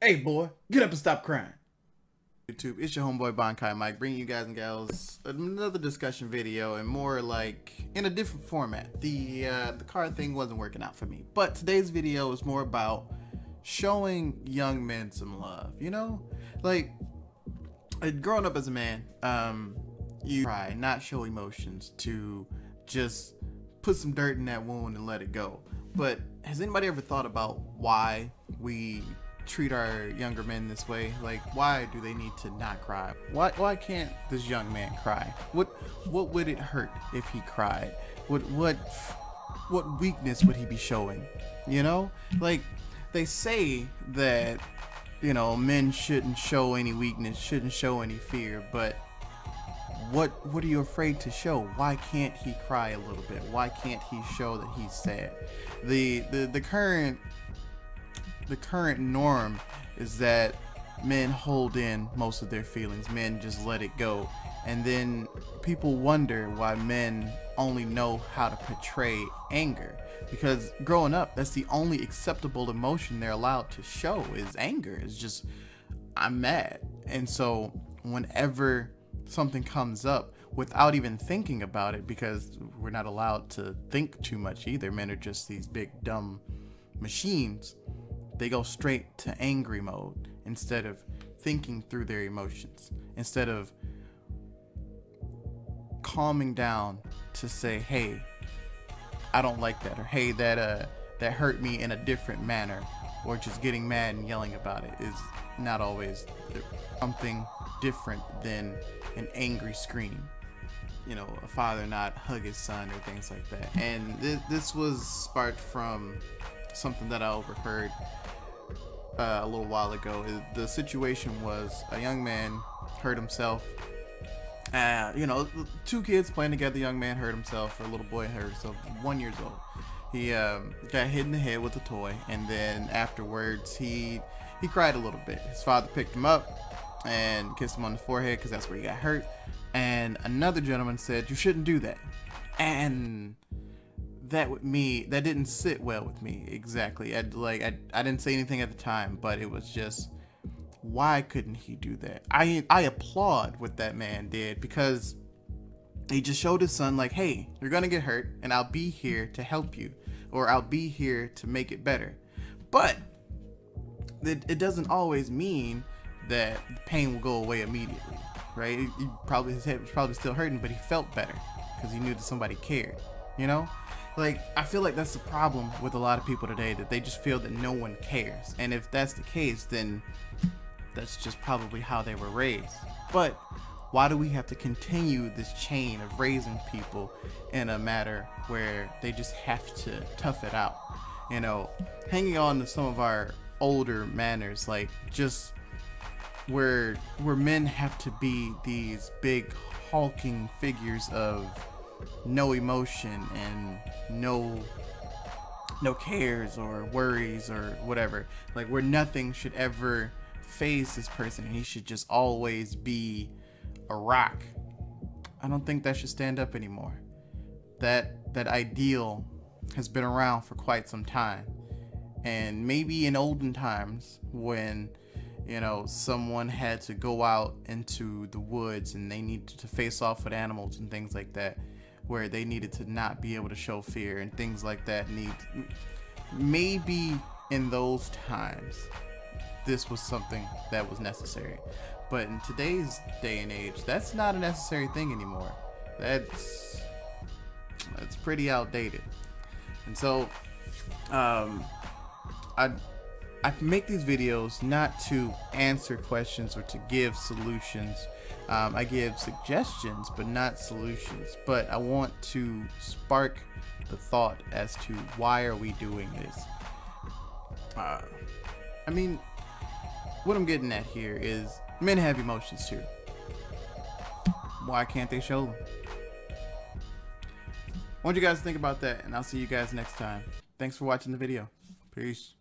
Hey boy, get up and stop crying. YouTube, it's your homeboy BanKaiMike, bringing you guys and gals another discussion video, and more like in a different format. The card thing wasn't working out for me, but today's video is more about showing young men some love. You know, like growing up as a man, you try not show emotions, to just put some dirt in that wound and let it go. But has anybody ever thought about why we treat our younger men this way? Like, why do they need to not cry? Why can't this young man cry? What would it hurt if he cried? What weakness would he be showing? You know, like they say that, you know, men shouldn't show any weakness, shouldn't show any fear, but what are you afraid to show? Why can't he cry a little bit? Why can't he show that he's sad? The current norm is that men hold in most of their feelings. Men just let it go. And then people wonder why men only know how to portray anger. Because growing up, that's the only acceptable emotion they're allowed to show is anger. It's just, I'm mad. And so whenever something comes up, without even thinking about it, because we're not allowed to think too much either. Men are just these big dumb machines. They go straight to angry mode instead of thinking through their emotions, instead of calming down to say, hey, I don't like that, or hey, that hurt me in a different manner, or just getting mad and yelling about it is not always something different than an angry scream. You know, a father not hug his son or things like that. And this was sparked from something that I overheard a little while ago. The situation was a young man hurt himself. You know, two kids playing together. The young man hurt himself, or a little boy hurt himself, 1 year old. He got hit in the head with a toy, and then afterwards he cried a little bit. His father picked him up and kissed him on the forehead because that's where he got hurt. And another gentleman said, you shouldn't do that. And that didn't sit well with me. Exactly. I didn't say anything at the time, but it was just, why couldn't he do that? I applaud what that man did, because he just showed his son, like, hey, you're gonna get hurt and I'll be here to help you, or I'll be here to make it better. But it doesn't always mean that the pain will go away immediately, right? His head was probably still hurting, but he felt better because he knew that somebody cared, you know? Like, I feel like that's the problem with a lot of people today, that they just feel that no one cares. And if that's the case, then that's just probably how they were raised. But why do we have to continue this chain of raising people in a matter where they just have to tough it out? You know, hanging on to some of our older manners, like just where men have to be these big hulking figures of no emotion and no cares or worries or whatever, like where nothing should ever phase this person and he should just always be a rock. I don't think that should stand up anymore. That ideal has been around for quite some time, and maybe in olden times when, you know, someone had to go out into the woods and they needed to face off with animals and things like that, where they needed to not be able to show fear and things like that. Maybe in those times this was something that was necessary, but in today's day and age, that's not a necessary thing anymore. That's pretty outdated. And so I make these videos not to answer questions or to give solutions. I give suggestions, but not solutions. But I want to spark the thought as to why are we doing this. I mean, what I'm getting at here is men have emotions too. Why can't they show them? I want you guys to think about that, and I'll see you guys next time. Thanks for watching the video. Peace.